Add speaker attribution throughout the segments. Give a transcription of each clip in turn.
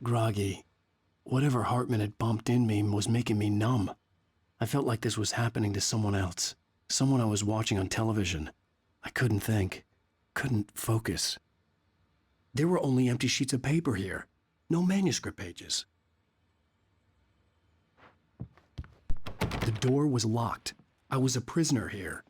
Speaker 1: groggy. Whatever Hartman had bumped in me was making me numb. I felt like this was happening to someone else. Someone I was watching on television. I couldn't think. Couldn't focus. There were only empty sheets of paper here. No manuscript pages. The door was locked. I was a prisoner here.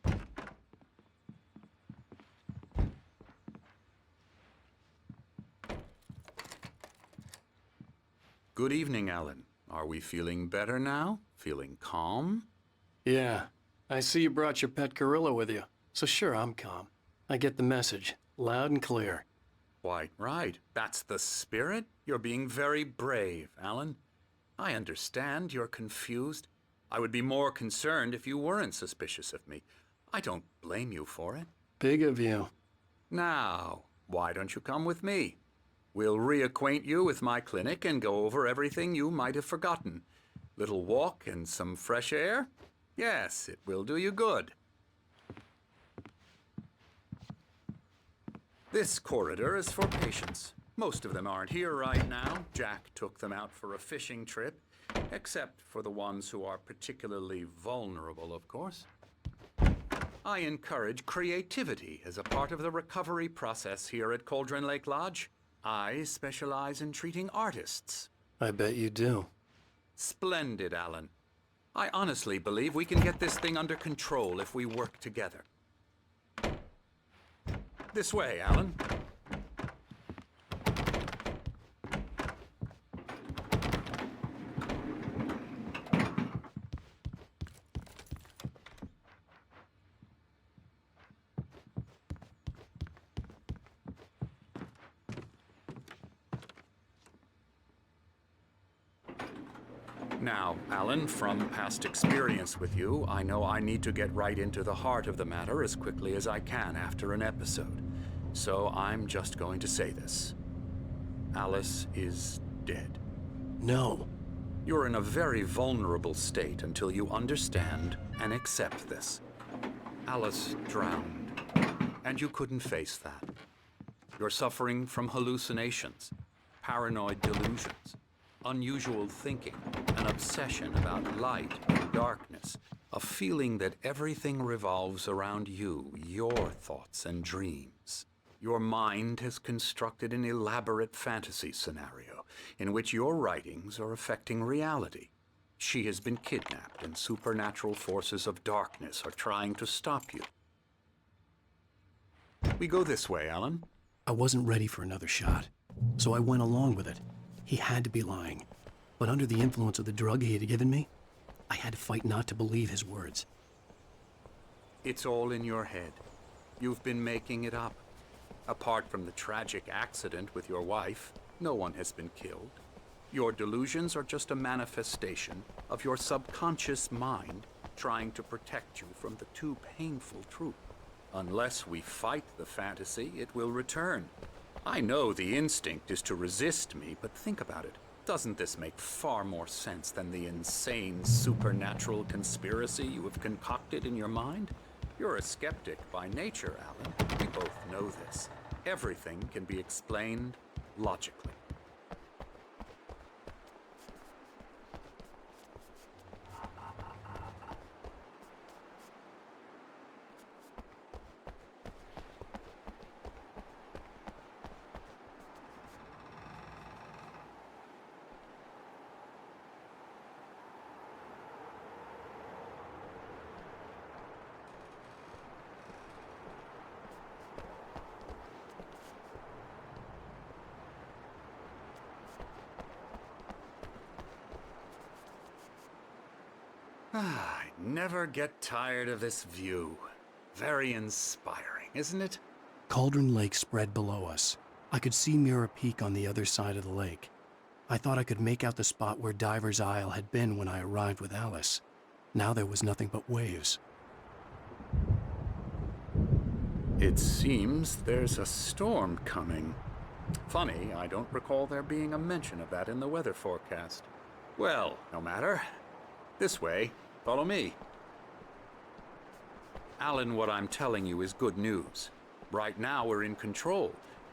Speaker 2: Good evening, Alan. Are we feeling better now? Feeling calm?
Speaker 1: Yeah. I see you brought your pet gorilla with you. So sure, I'm calm. I get the message. Loud and clear.
Speaker 2: Quite right. That's the spirit. You're being very brave, Alan. I understand you're confused. I would be more concerned if you weren't suspicious of me. I don't blame you for it.
Speaker 1: Big of you.
Speaker 2: Now, why don't you come with me? We'll reacquaint you with my clinic and go over everything you might have forgotten. Little walk and some fresh air? Yes, it will do you good. This corridor is for patients. Most of them aren't here right now. Jack took them out for a fishing trip, except for the ones who are particularly vulnerable, of course. I encourage creativity as a part of the recovery process here at Cauldron Lake Lodge. I specialize in treating artists.
Speaker 1: I bet you do.
Speaker 2: Splendid, Alan. I honestly believe we can get this thing under control if we work together. This way, Alan. Now, Alan, from past experience with you, I know I need to get right into the heart of the matter as quickly as I can after an episode. So I'm just going to say this. Alice is dead.
Speaker 1: No.
Speaker 2: You're in a very vulnerable state until you understand and accept this. Alice drowned, and you couldn't face that. You're suffering from hallucinations, paranoid delusions, unusual thinking, an obsession about light and darkness, a feeling that everything revolves around you, your thoughts and dreams. Your mind has constructed an elaborate fantasy scenario in which your writings are affecting reality. She has been kidnapped and supernatural forces of darkness are trying to stop you. We go this way, Alan.
Speaker 1: I wasn't ready for another shot, so I went along with it. He had to be lying. But under the influence of the drug he had given me, I had to fight not to believe his words.
Speaker 2: It's all in your head. You've been making it up. Apart from the tragic accident with your wife, no one has been killed. Your delusions are just a manifestation of your subconscious mind trying to protect you from the too painful truth. Unless we fight the fantasy, it will return. I know the instinct is to resist me, but think about it. Doesn't this make far more sense than the insane supernatural conspiracy you have concocted in your mind? You're a skeptic by nature, Alan. We both know this. Everything can be explained logically. I never get tired of this view. Very inspiring, isn't it?
Speaker 1: Cauldron Lake spread below us. I could see Mirror Peak on the other side of the lake. I thought I could make out the spot where Diver's Isle had been when I arrived with Alice. Now there was nothing but waves.
Speaker 2: It seems there's a storm coming. Funny, I don't recall there being a mention of that in the weather forecast. Well, no matter. This way. Follow me. Alan, what I'm telling you is good news. Right now we're in control.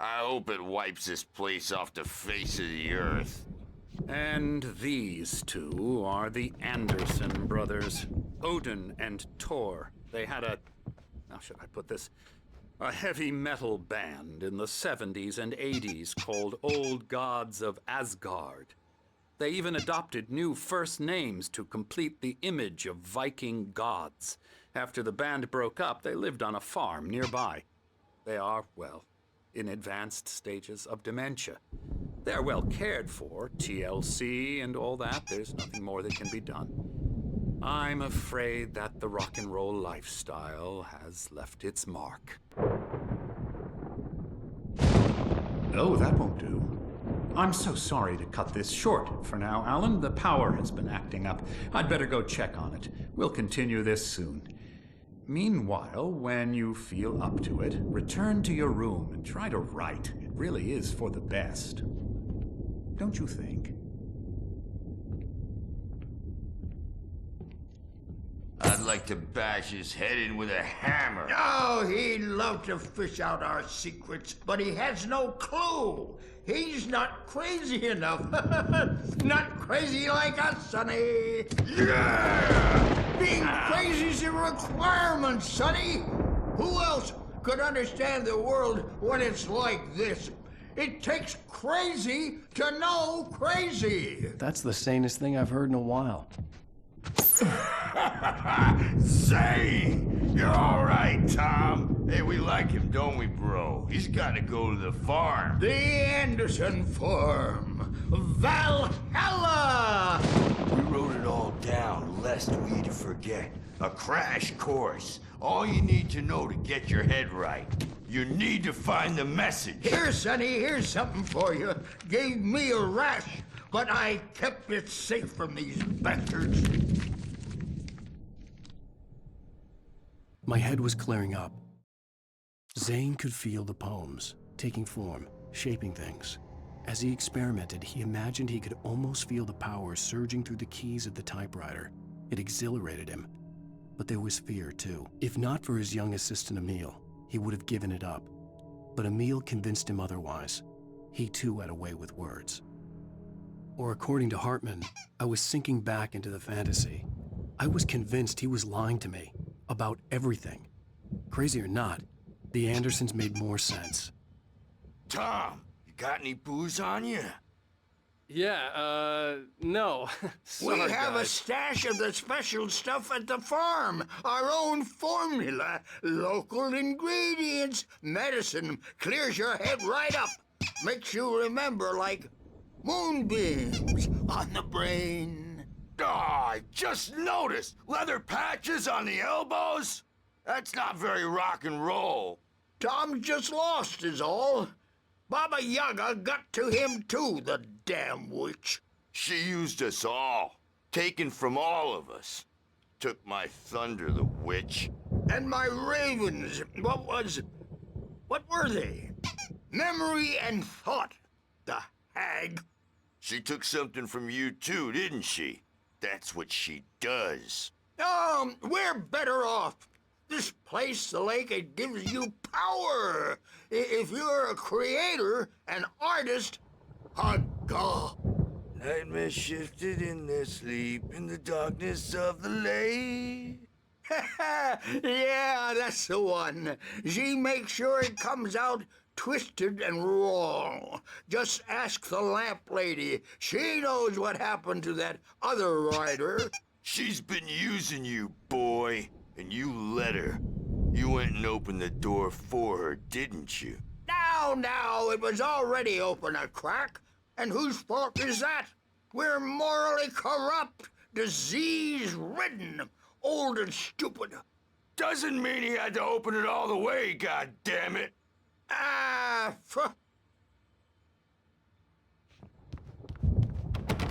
Speaker 3: I hope it wipes this place off the face of the earth.
Speaker 2: And these two are the Anderson brothers, Odin and Thor. They had how should I put this? A heavy metal band in the 70s and 80s called Old Gods of Asgard. They even adopted new first names to complete the image of Viking gods. After the band broke up, they lived on a farm nearby. They are, well, in advanced stages of dementia. They're well cared for, TLC and all that. There's nothing more that can be done. I'm afraid that the rock and roll lifestyle has left its mark.
Speaker 4: Oh, that won't do. I'm so sorry to cut this short for now, Alan. The power has been acting up. I'd better go check on it. We'll continue this soon. Meanwhile, when you feel up to it, return to your room and try to write. It really is for the best. Don't you think?
Speaker 3: I'd like to bash his head in with a hammer.
Speaker 5: Oh, he'd love to fish out our secrets, but he has no clue. He's not crazy enough. Not crazy like us, Sonny.
Speaker 3: Yeah!
Speaker 5: Being crazy's a requirement, Sonny. Who else could understand the world when it's like this? It takes crazy to know crazy.
Speaker 1: That's the sanest thing I've heard in a while.
Speaker 3: Zane! You're all right, Tom. Hey, we like him, don't we, bro? He's got to go to the farm.
Speaker 5: The Anderson Farm. Valhalla!
Speaker 3: We wrote it all down, lest we to forget. A crash course. All you need to know to get your head right. You need to find the message.
Speaker 5: Here, Sonny, here's something for you. Gave me a rash, but I kept it safe from these bastards.
Speaker 1: My head was clearing up. Zane could feel the poems, taking form, shaping things. As he experimented, he imagined he could almost feel the power surging through the keys of the typewriter. It exhilarated him. But there was fear, too. If not for his young assistant Emil, he would have given it up. But Emil convinced him otherwise. He too had a way with words. Or according to Hartman, I was sinking back into the fantasy. I was convinced he was lying to me about everything. Crazy or not, the Andersons made more sense.
Speaker 3: Tom, you got any booze on you?
Speaker 1: Yeah, no.
Speaker 5: We have a stash of the special stuff at the farm. Our own formula. Local ingredients. Medicine clears your head right up. Makes you remember like moonbeams on the brain.
Speaker 3: Oh, I just noticed. Leather patches on the elbows? That's not very rock and roll.
Speaker 5: Tom just lost is all. Baba Yaga got to him too, the damn witch.
Speaker 3: She used us all. Taken from all of us. Took my thunder, the witch.
Speaker 5: And my ravens. What were they? Memory and thought. The hag.
Speaker 3: She took something from you too, didn't she? That's what she does.
Speaker 5: We're better off. This place, the lake, it gives you power. If you're a creator, an artist, a god.
Speaker 3: Nightmare shifted in their sleep in the darkness of the lake.
Speaker 5: Yeah, that's the one. She makes sure it comes out twisted and wrong. Just ask the lamp lady. She knows what happened to that other writer.
Speaker 3: She's been using you, boy, and you let her. You went and opened the door for her, didn't you?
Speaker 5: Now, it was already open a crack. And whose fault is that? We're morally corrupt, disease-ridden, old and stupid.
Speaker 3: Doesn't mean he had to open it all the way, goddammit.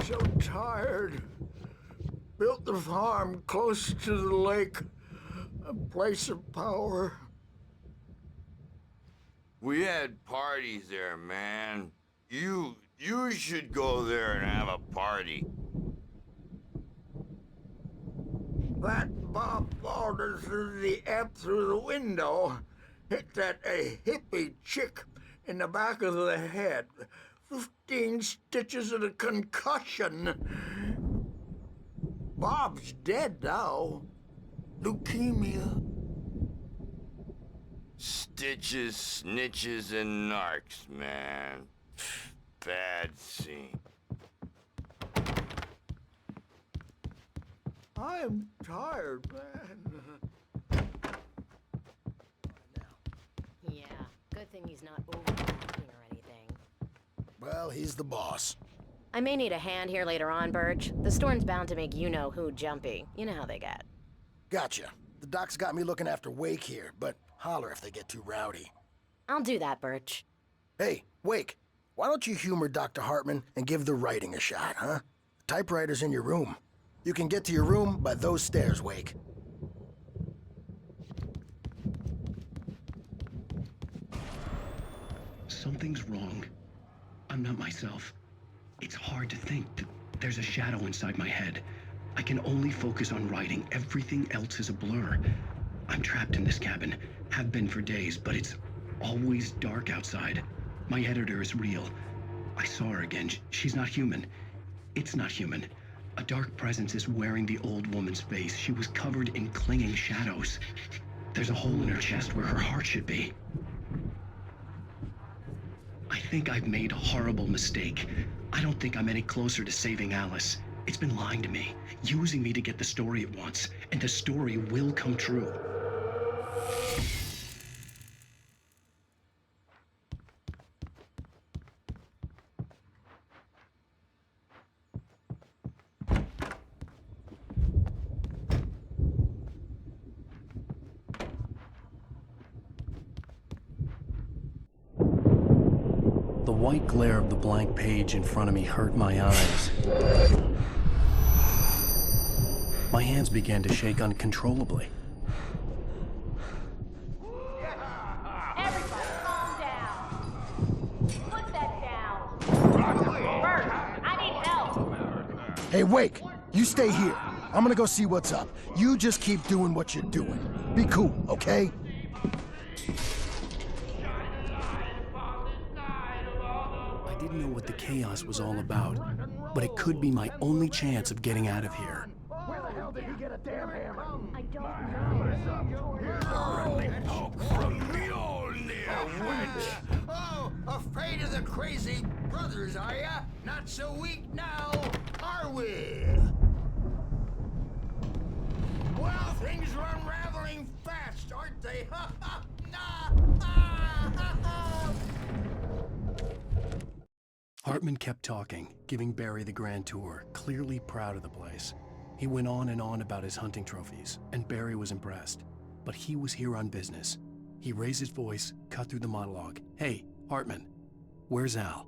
Speaker 5: So tired. Built the farm close to the lake, a place of power.
Speaker 3: We had parties there, man. You should go there and have a party.
Speaker 5: That Bob Balder threw the app through the window. Hit that a hippie chick. in the back of the head. 15 stitches and a concussion. Bob's dead now. Leukemia.
Speaker 3: Stitches, snitches, and narcs, man. Bad scene.
Speaker 5: I am tired, man.
Speaker 6: Yeah, good thing he's not overacting or anything.
Speaker 7: Well, he's the boss.
Speaker 6: I may need a hand here later on, Birch. The storm's bound to make you-know-who jumpy. You know how they get.
Speaker 7: Gotcha. The doc's got me looking after Wake here, but holler if they get too rowdy.
Speaker 6: I'll do that, Birch.
Speaker 7: Hey, Wake, why don't you humor Dr. Hartman and give the writing a shot, huh? The typewriter's in your room. You can get to your room by those stairs, Wake.
Speaker 1: Something's wrong. I'm not myself. It's hard to think that there's a shadow inside my head. I can only focus on writing. Everything else is a blur. I'm trapped in this cabin. Have been for days, but it's always dark outside. My editor is real. I saw her again. She's not human. It's not human. A dark presence is wearing the old woman's face. She was covered in clinging shadows. There's a hole in her chest where her heart should be. I think I've made a horrible mistake. I don't think I'm any closer to saving Alice. It's been lying to me, using me to get the story it wants, and the story will come true. The white glare of the blank page in front of me hurt my eyes. My hands began to shake uncontrollably.
Speaker 8: Everybody, calm down. Put that down. Bert, I need help.
Speaker 7: Hey, Wake, you stay here. I'm gonna go see what's up. You just keep doing what you're doing. Be cool, okay?
Speaker 1: I didn't know what the chaos was all about, but it could be my only chance of getting out of here.
Speaker 7: Where the hell did he get a damn hammer?
Speaker 6: I don't know.
Speaker 5: Oh, afraid of the crazy brothers, are ya? Not so weak now, are we? Well, things are unraveling fast, aren't they? Ha ha! Nah! Ah, ha, ha.
Speaker 1: Hartman kept talking, giving Barry the grand tour, clearly proud of the place. He went on and on about his hunting trophies, and Barry was impressed. But he was here on business. He raised his voice, cut through the monologue. Hey, Hartman, where's Al?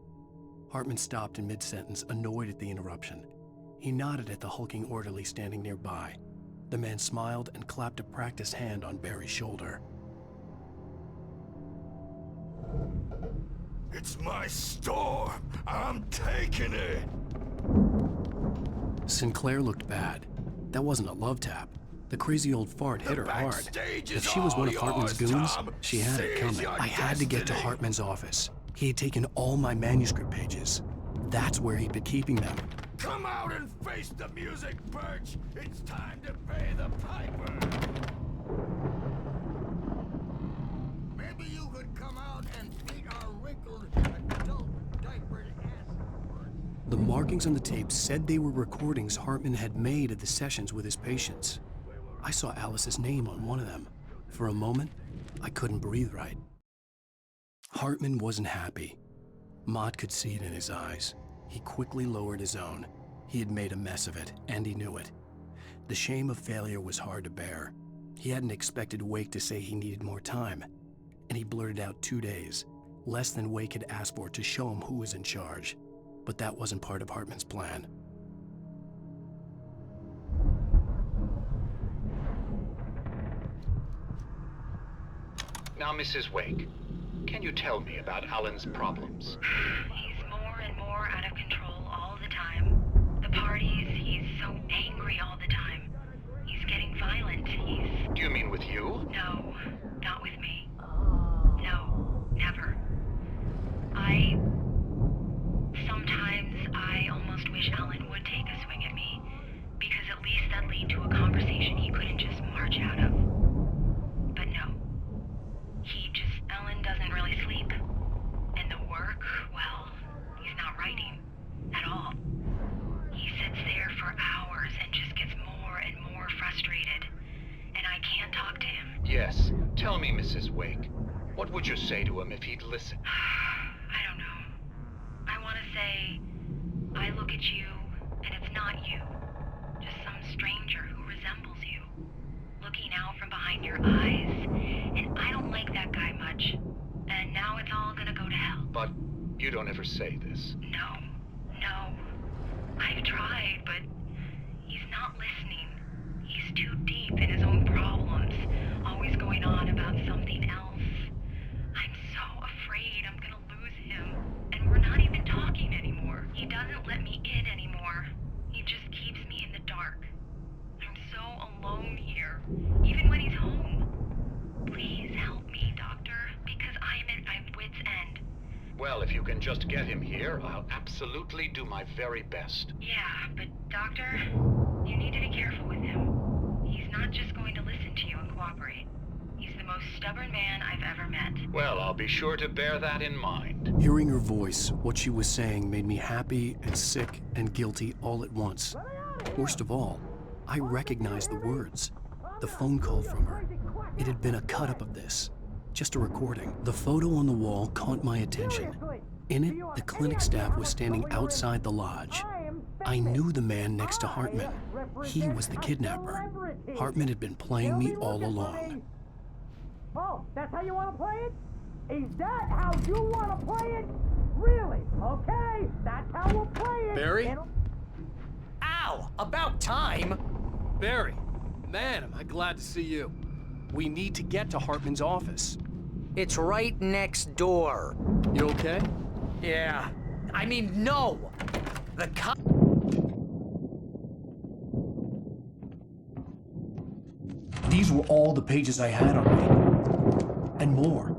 Speaker 1: Hartman stopped in mid-sentence, annoyed at the interruption. He nodded at the hulking orderly standing nearby. The man smiled and clapped a practiced hand on Barry's shoulder.
Speaker 3: It's my storm. I'm taking it.
Speaker 1: Sinclair looked bad. That wasn't a love tap. The crazy old fart hit her hard.
Speaker 3: backstage
Speaker 1: If
Speaker 3: is
Speaker 1: she was one of
Speaker 3: all
Speaker 1: Hartman's
Speaker 3: yours,
Speaker 1: goons,
Speaker 3: Tom.
Speaker 1: she had it
Speaker 3: Seize
Speaker 1: coming.
Speaker 3: your
Speaker 1: I had to get to
Speaker 3: destiny.
Speaker 1: Hartman's office. He had taken all my manuscript pages. That's where he'd been keeping them.
Speaker 3: Come out and face the music, Birch. It's time to pay the piper.
Speaker 5: Maybe you could come out and meet our wrinkled adult diapered ass.
Speaker 1: The markings on the tape said they were recordings Hartman had made at the sessions with his patients. I saw Alice's name on one of them. For a moment, I couldn't breathe right. Hartman wasn't happy. Mott could see it in his eyes. He quickly lowered his own. He had made a mess of it, and he knew it. The shame of failure was hard to bear. He hadn't expected Wake to say he needed more time, and he blurted out 2 days, less than Wake had asked for to show him who was in charge. But that wasn't part of Hartman's plan.
Speaker 9: Now, Mrs. Wake, can you tell me about Alan's problems?
Speaker 10: He's more and more out of control all the time. The parties, he's so angry all the time. He's getting violent.
Speaker 9: Do you mean with you?
Speaker 10: No, not with me. No, never. Sometimes I almost wish Alan would take a swing at me, because at least that'd lead to a conversation he couldn't just march out of. But no. Alan doesn't really sleep. And the work, well, he's not writing at all. He sits there for hours and just gets more and more frustrated. And I can't talk to him.
Speaker 9: Yes. Tell me, Mrs. Wake. What would you say to him if he'd listen?
Speaker 10: I don't know. I want to say, I look at you, and it's not you. Just some stranger who resembles you. Looking out from behind your eyes. And I don't like that guy much. And now it's all gonna go to hell.
Speaker 9: But you don't ever say this.
Speaker 10: No. I've tried, but he's not listening. He's too deep in his own problems, always going on about something else. I'm so afraid I'm gonna lose him, and we're not even talking anymore. He doesn't let me in anymore. He just keeps me in the dark. I'm so alone here, even when he's home. Please help me, Doctor, because I'm at my wit's end.
Speaker 9: Well, if you can just get him here, I'll absolutely do my very best.
Speaker 10: Yeah, but Doctor, you need to be careful with him. He's not just going to listen to you and cooperate. He's the most stubborn man I've ever met.
Speaker 9: Well, I'll be sure to bear that in mind.
Speaker 1: Hearing her voice, what she was saying made me happy and sick and guilty all at once. Worst of all, I recognized the words. The phone call from her. It had been a cut-up of this. Just a recording. The photo on the wall caught my attention. In it, the clinic staff was standing outside the lodge. I knew the man next to Hartman. He was the kidnapper. Hartman had been playing me all along.
Speaker 11: Oh, that's how you want to play it? Is that how you want to play it? Really? Okay, that's how we'll play it.
Speaker 1: Barry?
Speaker 12: Ow! About time!
Speaker 1: Barry, man, am I glad to see you. We need to get to Hartman's office.
Speaker 12: It's right next door.
Speaker 1: You okay?
Speaker 12: Yeah. I mean, no! The cop...
Speaker 1: These were all the pages I had on me. And more.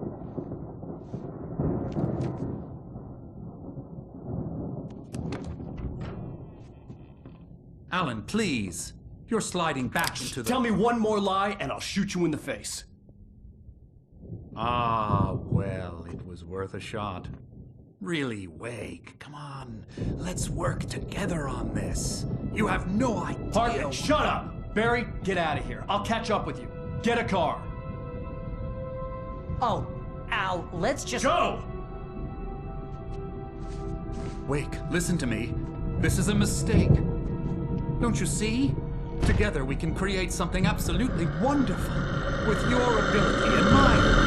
Speaker 4: Alan, please. You're sliding back into the...
Speaker 1: Tell me one more lie and I'll shoot you in the face.
Speaker 4: Ah, well, it was worth a shot. Really, Wake, come on. Let's work together on this. You have no idea...
Speaker 1: Hartman, shut up! Barry, get out of here. I'll catch up with you. Get a car.
Speaker 11: Oh, Al, let's just...
Speaker 1: Go!
Speaker 4: Wake, listen to me. This is a mistake. Don't you see? Together we can create something absolutely wonderful. With your ability and mine.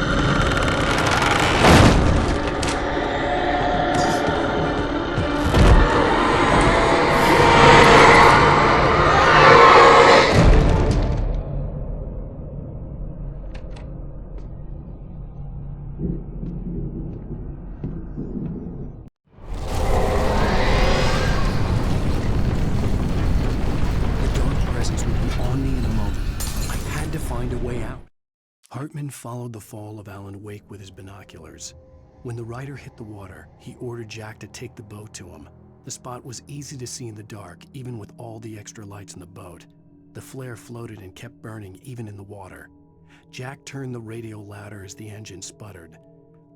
Speaker 1: Hartman followed the fall of Alan Wake with his binoculars. When the rider hit the water, he ordered Jack to take the boat to him. The spot was easy to see in the dark, even with all the extra lights in the boat. The flare floated and kept burning even in the water. Jack turned the radio louder as the engine sputtered.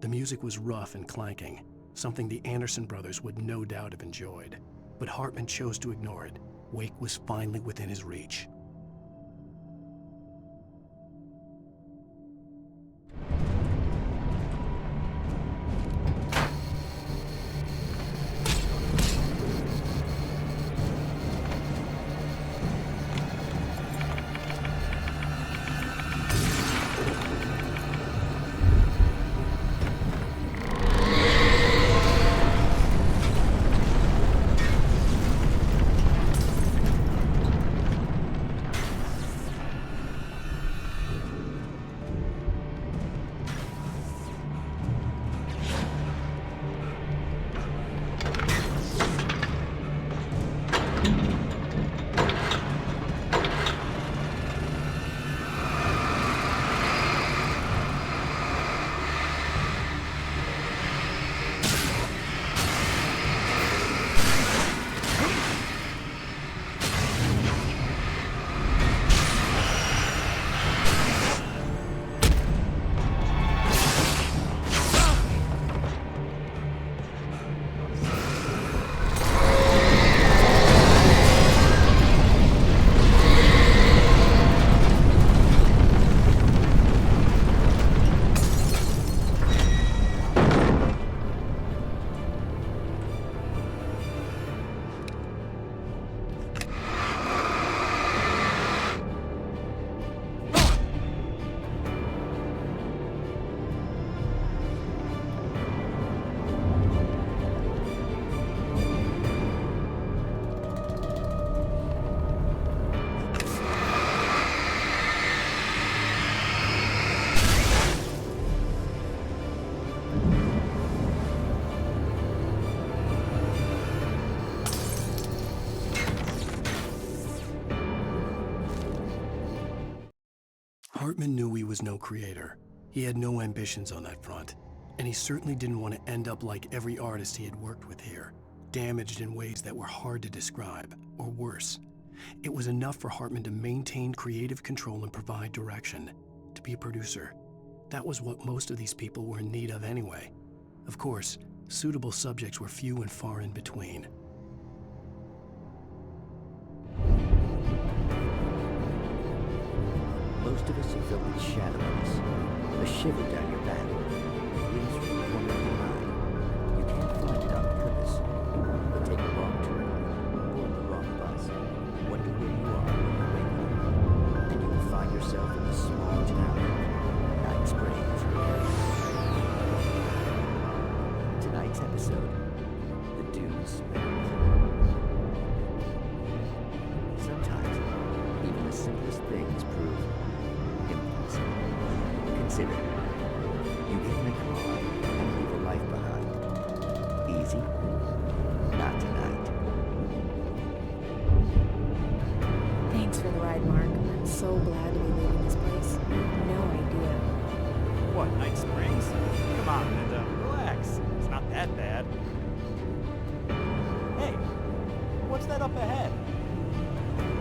Speaker 1: The music was rough and clanking, something the Anderson brothers would no doubt have enjoyed. But Hartman chose to ignore it. Wake was finally within his reach. Hartman knew he was no creator. He had no ambitions on that front, and he certainly didn't want to end up like every artist he had worked with here, damaged in ways that were hard to describe, or worse. It was enough for Hartman to maintain creative control and provide direction, to be a producer. That was what most of these people were in need of anyway. Of course, suitable subjects were few and far in between.
Speaker 13: Most of us are filled with shadows. A shiver down your back. Rings from the corner of your eye. You can't find it on purpose. But take a wrong turn. Board the wrong bus. Wonder where you are when you wake up. And you will find yourself in a small town. Night Springs. Tonight's episode. The Dunes Spell. Sometimes, even the simplest things prove impossible. Consider, you get in a car and leave a life behind. Easy? Not tonight.
Speaker 14: Thanks for the ride, Mark. I'm so glad to be leaving this place. You have no idea.
Speaker 15: What, Night Springs? Come on, Linda, relax. It's not that bad. Hey, what's that up ahead?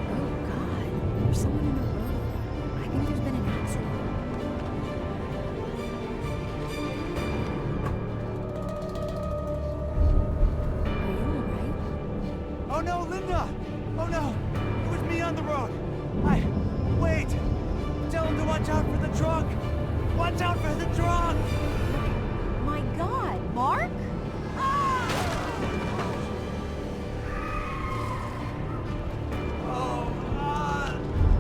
Speaker 14: Oh, God. There's someone in the road. I think there's been an accident. Are you alright?
Speaker 15: Oh no, Linda! Oh no! It was me on the road! Wait! Tell him to watch out for the truck! Watch out for the truck!
Speaker 14: My God, Mark?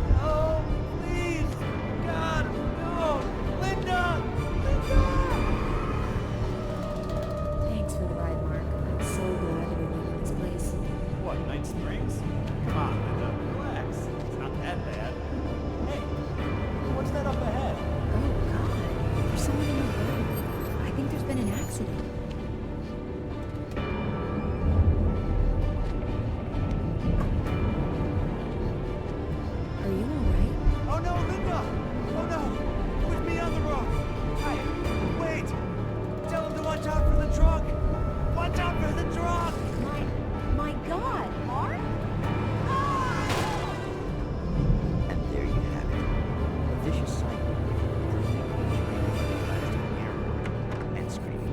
Speaker 15: No, please! God, no! Linda!
Speaker 14: Thanks for the ride, Mark. I'm so glad to be leaving this place.
Speaker 15: What, Night Springs? Come on, Linda, relax. It's not that bad. Hey, what's that up ahead?
Speaker 14: Oh, God. There's someone in the road. I think there's been an accident. Are you alright?
Speaker 15: Oh no, Linda! Oh no! It was me on the road! Wait! Tell him to watch out for the truck! Watch out for the truck!
Speaker 14: My God, Mark?
Speaker 13: And there you have it. A vicious cycle. Proving each everlasting error. And screaming.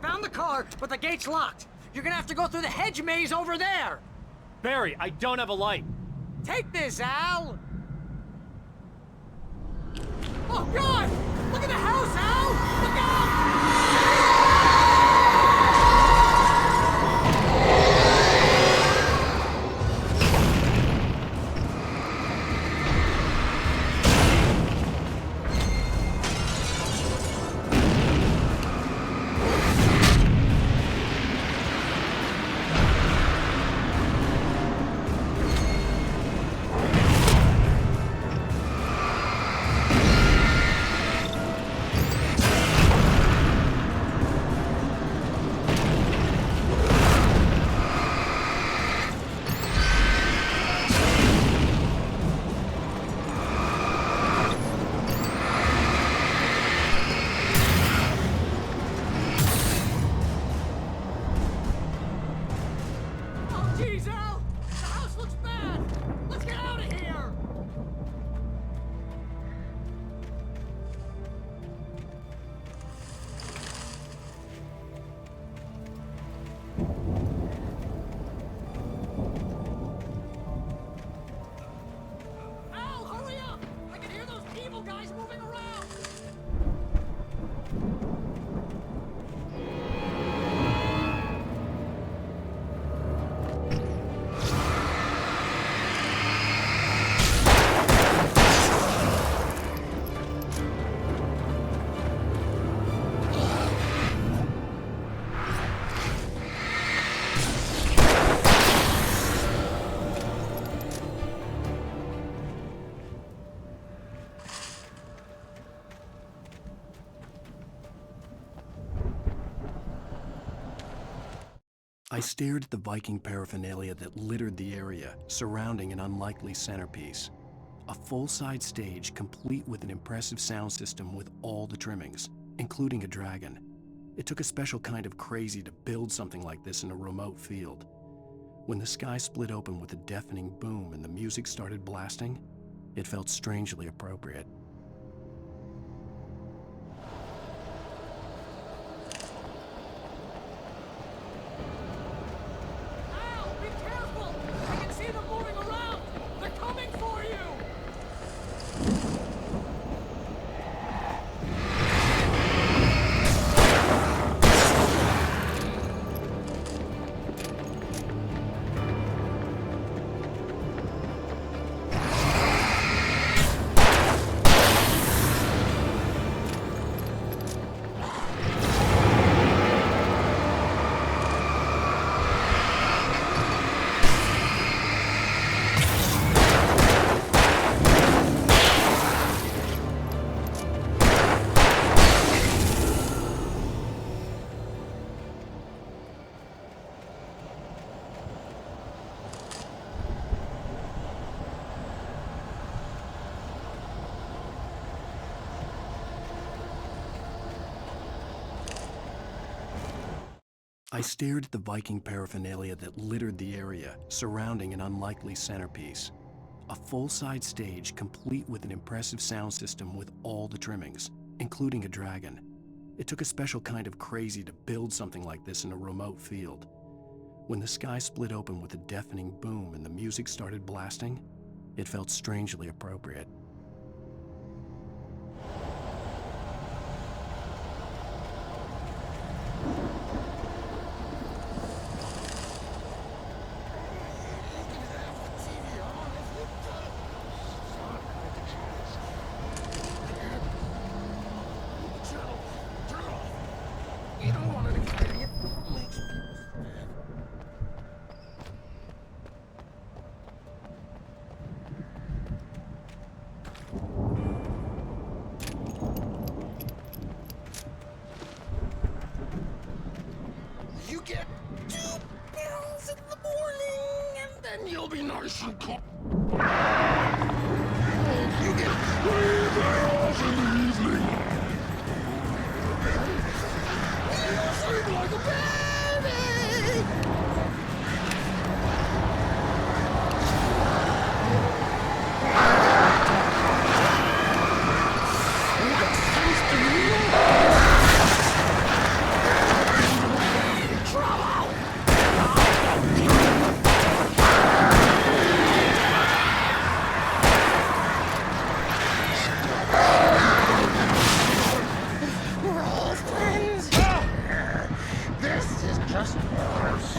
Speaker 11: Found the car, but the gate's locked. You're gonna have to go through the hedge maze over there.
Speaker 15: Barry, I don't have a light.
Speaker 11: Take this, Al. Oh, God! Look at the house, Al! Look out!
Speaker 1: I stared at the Viking paraphernalia that littered the area surrounding an unlikely centerpiece. A full-size stage complete with an impressive sound system with all the trimmings, including a dragon. It took a special kind of crazy to build something like this in a remote field. When the sky split open with a deafening boom and the music started blasting, it felt strangely appropriate.
Speaker 11: Be careful! I can see them moving around! They're coming for you!
Speaker 1: I stared at the Viking paraphernalia that littered the area surrounding an unlikely centerpiece. A full-size stage complete with an impressive sound system with all the trimmings, including a dragon. It took a special kind of crazy to build something like this in a remote field. When the sky split open with a deafening boom and the music started blasting, it felt strangely appropriate.
Speaker 5: You get 2 pills in the morning, and then you'll be nice and calm. You get 3 pills in the evening. You sleep like a baby. What seems to me? We're all friends. This is just worse.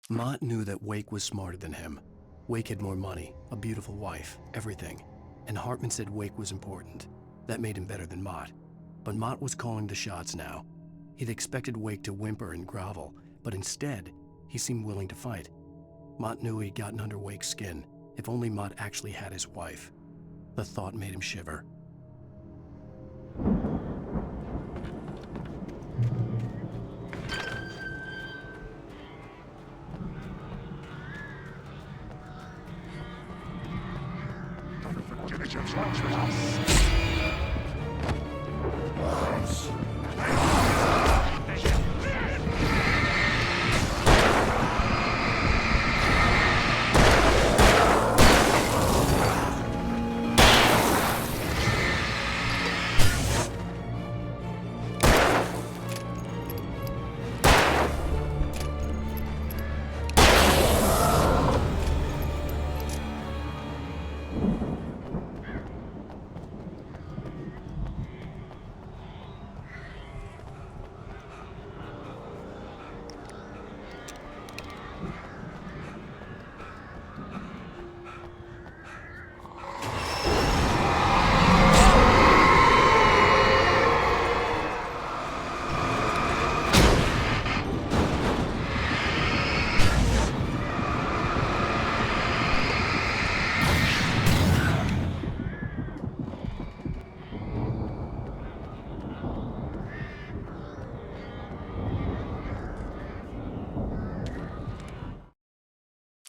Speaker 1: Mott knew that Wake was smarter than him. Wake had more money, a beautiful wife, everything. And Hartman said Wake was important. That made him better than Mott. But Mott was calling the shots now. He'd expected Wake to whimper and grovel, but instead, he seemed willing to fight. Mott knew he'd gotten under Wake's skin. If only Mott actually had his wife. The thought made him shiver.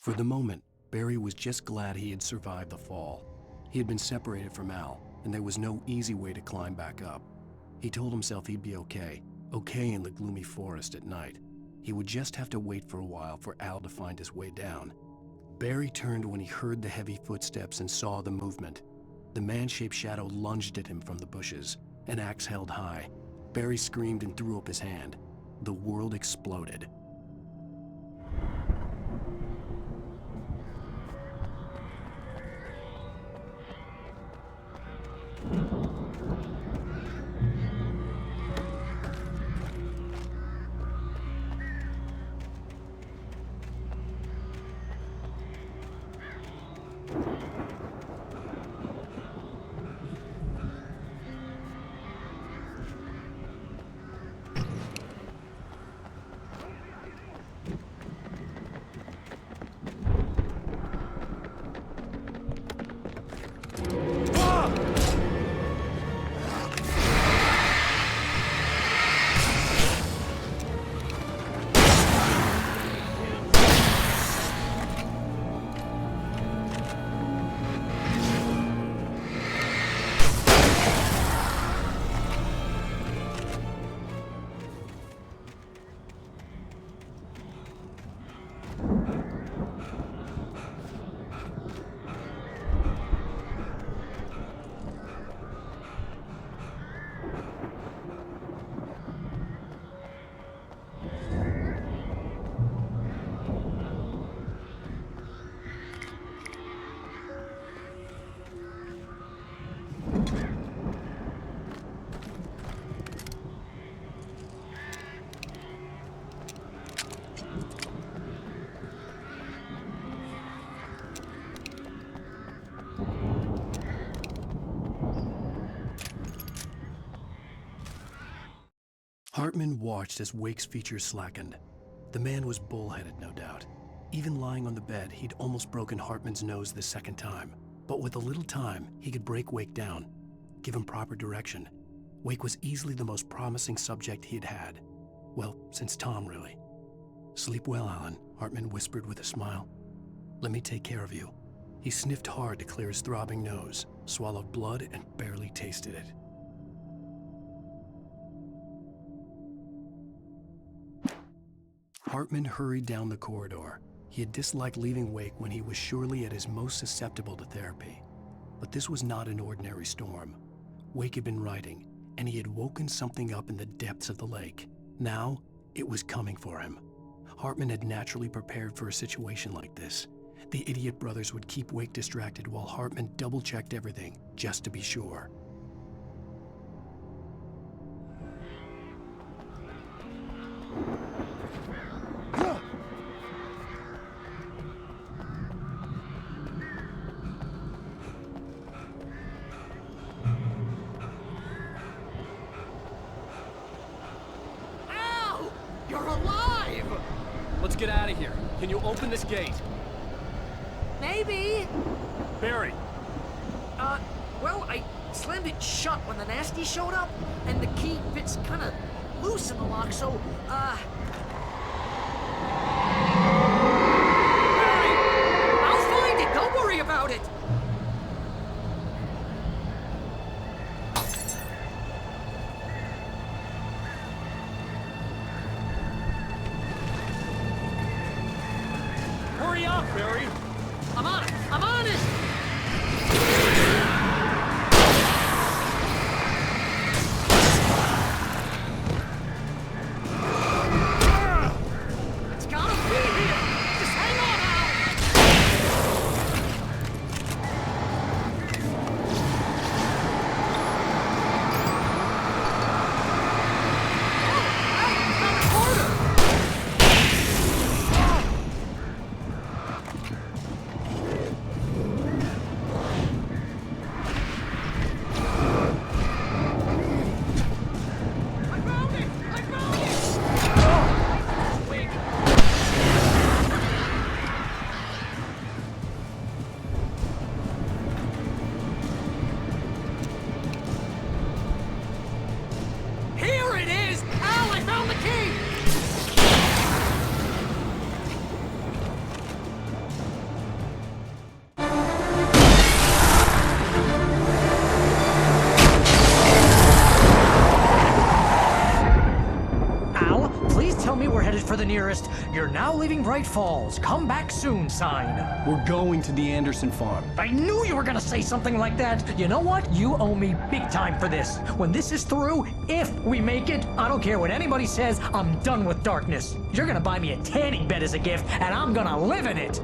Speaker 1: For the moment, Barry was just glad he had survived the fall. He had been separated from Al, and there was no easy way to climb back up. He told himself he'd be okay in the gloomy forest at night. He would just have to wait for a while for Al to find his way down. Barry turned when he heard the heavy footsteps and saw the movement. The man-shaped shadow lunged at him from the bushes, an axe held high. Barry screamed and threw up his hand. The world exploded. Hartman watched as Wake's features slackened. The man was bullheaded, no doubt. Even lying on the bed, he'd almost broken Hartman's nose the second time. But with a little time, he could break Wake down, give him proper direction. Wake was easily the most promising subject he had had. Well, since Tom, really. "Sleep well, Alan," Hartman whispered with a smile. "Let me take care of you." He sniffed hard to clear his throbbing nose, swallowed blood, and barely tasted it. Hartman hurried down the corridor. He had disliked leaving Wake when he was surely at his most susceptible to therapy. But this was not an ordinary storm. Wake had been writing, and he had woken something up in the depths of the lake. Now, it was coming for him. Hartman had naturally prepared for a situation like this. The idiot brothers would keep Wake distracted while Hartman double-checked everything, just to be sure.
Speaker 16: Let's get out of here. Can you open this gate?
Speaker 12: Maybe.
Speaker 16: Barry.
Speaker 12: Well, I slammed it shut when the nasty showed up, and the key fits kind of loose in the lock, so, Barry! I'll find it! Don't worry about it!
Speaker 16: Hurry up, Barry!
Speaker 11: I'm on it! I'm on it! It's gotta be here! Just hang on, Al! Here it is! Al, I found the key!
Speaker 17: Al, please tell me we're headed for the nearest "You're now leaving Bright Falls. Come back soon" sign.
Speaker 1: We're going to the Anderson farm.
Speaker 17: I knew you were gonna say something like that. You know what? You owe me big time for this. When this is through, if we make it, I don't care what anybody says, I'm done with darkness. You're gonna buy me a tanning bed as a gift, and I'm gonna live in it.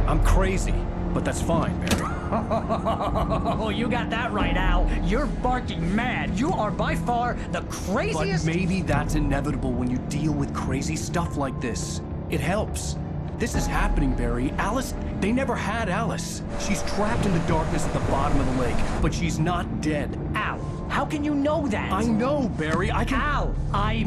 Speaker 1: I'm crazy, but that's fine, Barry.
Speaker 17: Oh, you got that right, Al. You're barking mad. You are by far the craziest.
Speaker 1: But maybe that's inevitable when you deal with crazy stuff like this. It helps. This is happening, Barry. Alice, they never had Alice. She's trapped in the darkness at the bottom of the lake, but she's not dead.
Speaker 17: Al, how can you know that?
Speaker 1: I know, Barry. I can...
Speaker 17: Al,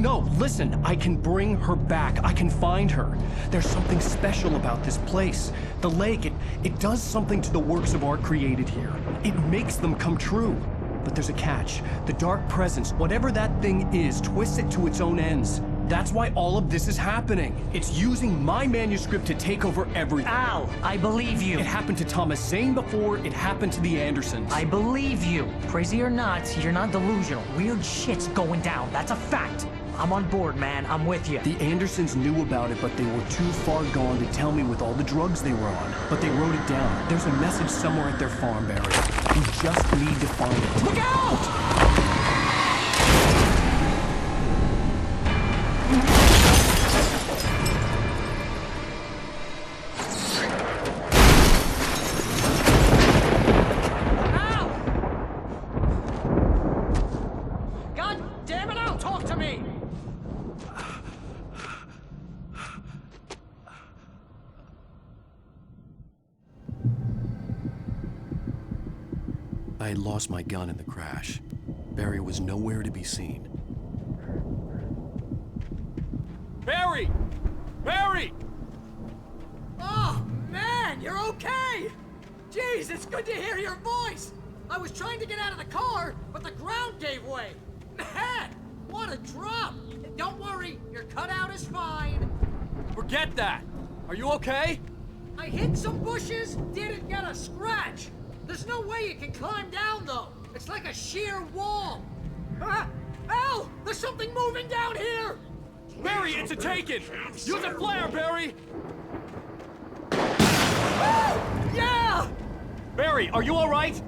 Speaker 1: No, listen. I can bring her back. I can find her. There's something special about this place. The lake, it does something to the works of art created here. It makes them come true. But there's a catch. The dark presence, whatever that thing is, twists it to its own ends. That's why all of this is happening. It's using my manuscript to take over everything.
Speaker 17: Al, I believe you.
Speaker 1: It happened to Thomas Zane before, it happened to the Andersons.
Speaker 17: I believe you. Crazy or not, you're not delusional. Weird shit's going down. That's a fact. I'm on board, man. I'm with you.
Speaker 1: The Andersons knew about it, but they were too far gone to tell me with all the drugs they were on. But they wrote it down. There's a message somewhere at their farm, Barry. We just need to find it.
Speaker 17: Look out! God damn it, Al, talk to me!
Speaker 1: I had lost my gun in the crash. Barry was nowhere to be seen.
Speaker 16: Barry! Barry!
Speaker 11: Oh, man, you're okay! Jeez, it's good to hear your voice! I was trying to get out of the car, but the ground gave way! Man, what a drop! Don't worry, your cutout is fine.
Speaker 16: Forget that! Are you okay?
Speaker 11: I hit some bushes, didn't get a scratch. There's no way you can climb down, though. It's like a sheer wall. Al, there's something moving down here!
Speaker 16: Barry, it's a taken! Use a flare, Barry!
Speaker 11: Oh, yeah!
Speaker 16: Barry, are you alright?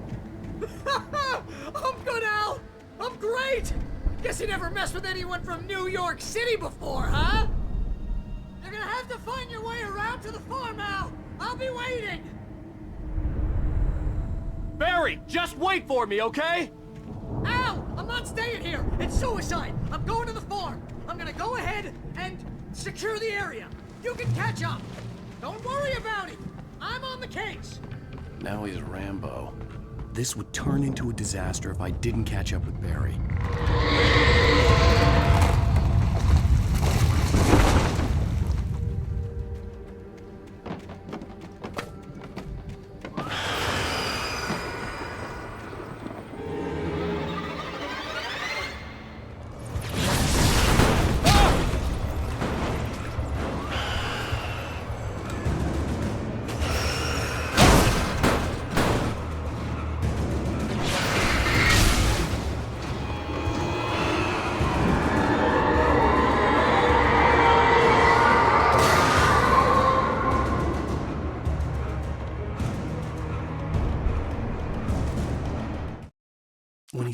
Speaker 11: I'm good, Al! I'm great! Guess you never messed with anyone from New York City before, huh? You're gonna have to find your way around to the farm, Al! I'll be waiting!
Speaker 16: Barry, just wait for me, okay?
Speaker 11: Al! I'm not staying here! It's suicide! I'm going to the farm! I'm gonna go ahead and secure the area! You can catch up! Don't worry about it! I'm on the case!
Speaker 1: Now he's Rambo. This would turn into a disaster if I didn't catch up with Barry.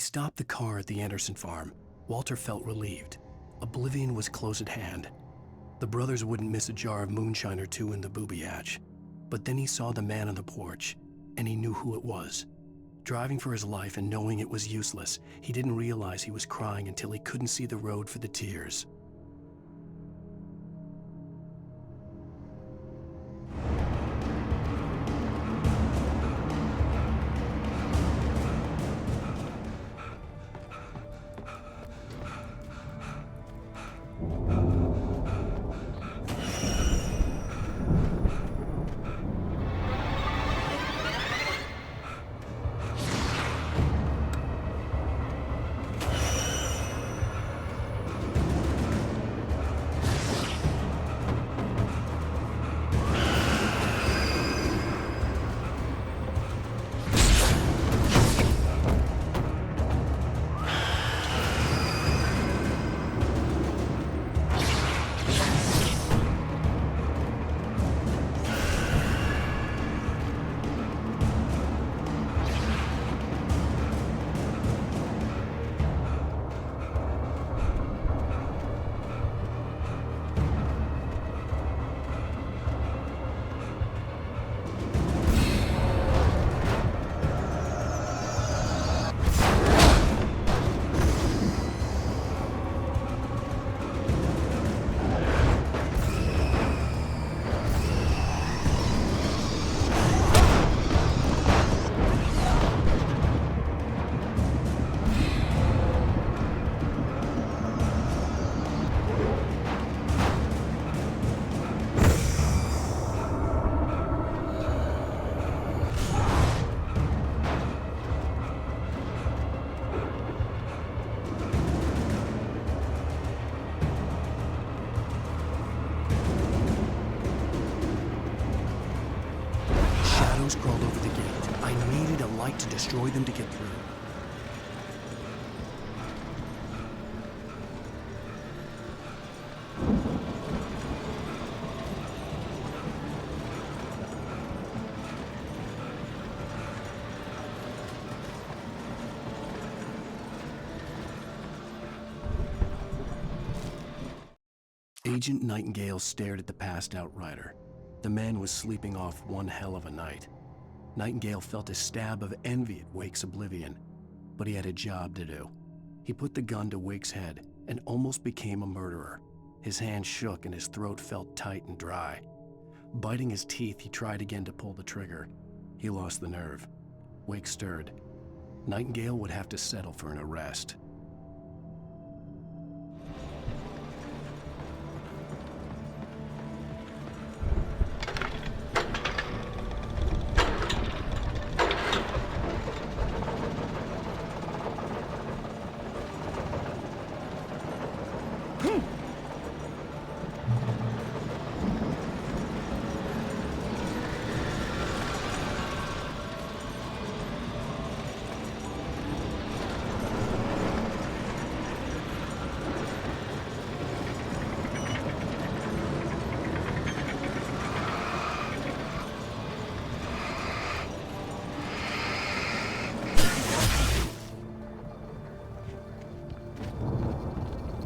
Speaker 1: stopped the car at the Anderson farm. Walter felt relieved. Oblivion was close at hand. The brothers wouldn't miss a jar of moonshine or two in the booby hatch. But then he saw the man on the porch, and he knew who it was. Driving for his life and knowing it was useless, he didn't realize he was crying until he couldn't see the road for the tears. Crawled over the gate. I needed a light to destroy them to get through. Agent Nightingale stared at the passed out rider. The man was sleeping off one hell of a night. Nightingale felt a stab of envy at Wake's oblivion, but he had a job to do. He put the gun to Wake's head and almost became a murderer. His hand shook and his throat felt tight and dry. Biting his teeth, he tried again to pull the trigger. He lost the nerve. Wake stirred. Nightingale would have to settle for an arrest.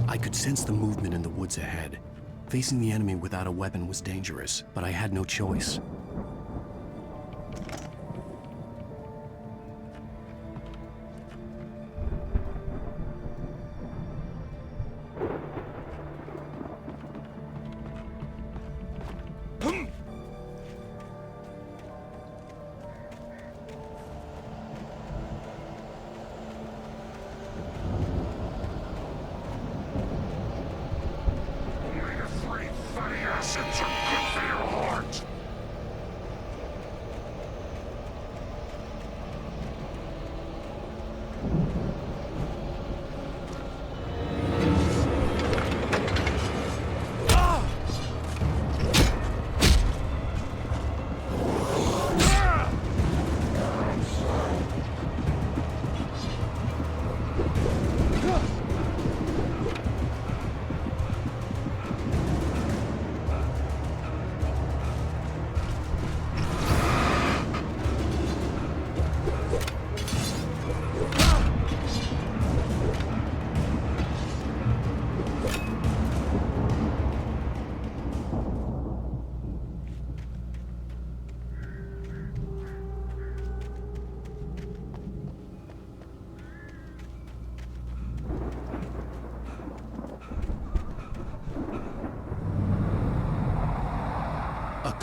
Speaker 1: I could sense the movement in the woods ahead. Facing the enemy without a weapon was dangerous, but I had no choice.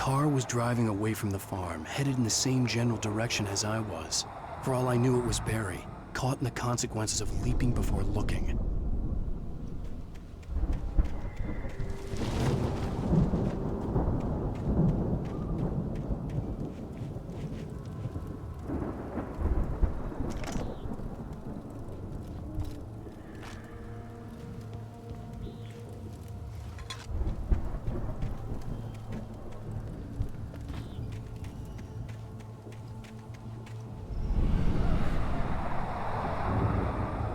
Speaker 1: car was driving away from the farm, headed in the same general direction as I was. For all I knew, it was Barry, caught in the consequences of leaping before looking.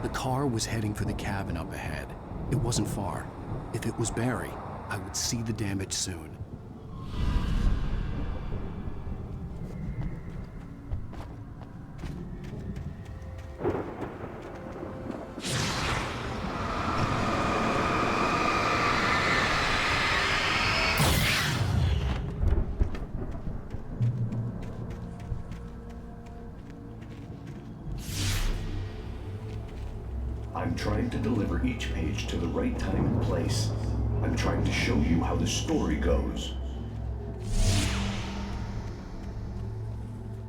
Speaker 1: The car was heading for the cabin up ahead. It wasn't far. If it was Barry, I would see the damage soon.
Speaker 18: I'm trying to deliver each page to the right time and place. I'm trying to show you how the story goes.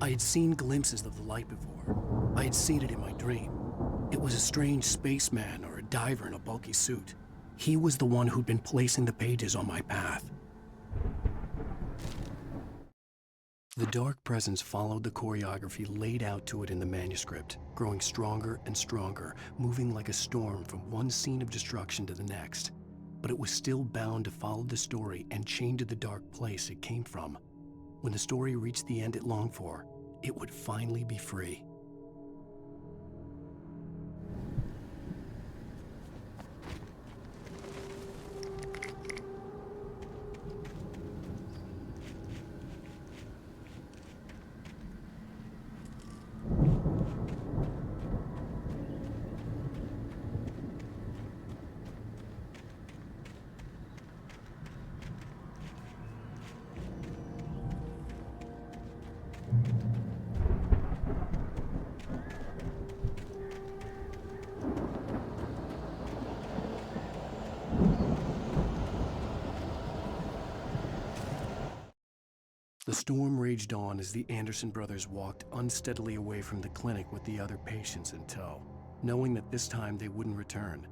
Speaker 1: I had seen glimpses of the light before. I had seen it in my dream. It was a strange spaceman or a diver in a bulky suit. He was the one who'd been placing the pages on my path. The dark presence followed the choreography laid out to it in the manuscript, growing stronger and stronger, moving like a storm from one scene of destruction to the next. But it was still bound to follow the story and chained to the dark place it came from. When the story reached the end it longed for, it would finally be free. The storm raged on as the Anderson brothers walked unsteadily away from the clinic with the other patients in tow, knowing that this time they wouldn't return.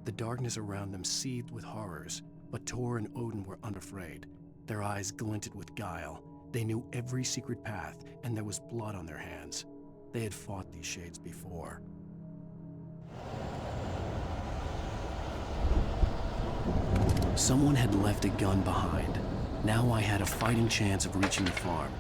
Speaker 1: The darkness around them seethed with horrors, but Tor and Odin were unafraid. Their eyes glinted with guile. They knew every secret path, and there was blood on their hands. They had fought these shades before. Someone had left a gun behind. Now I had a fighting chance of reaching the farm.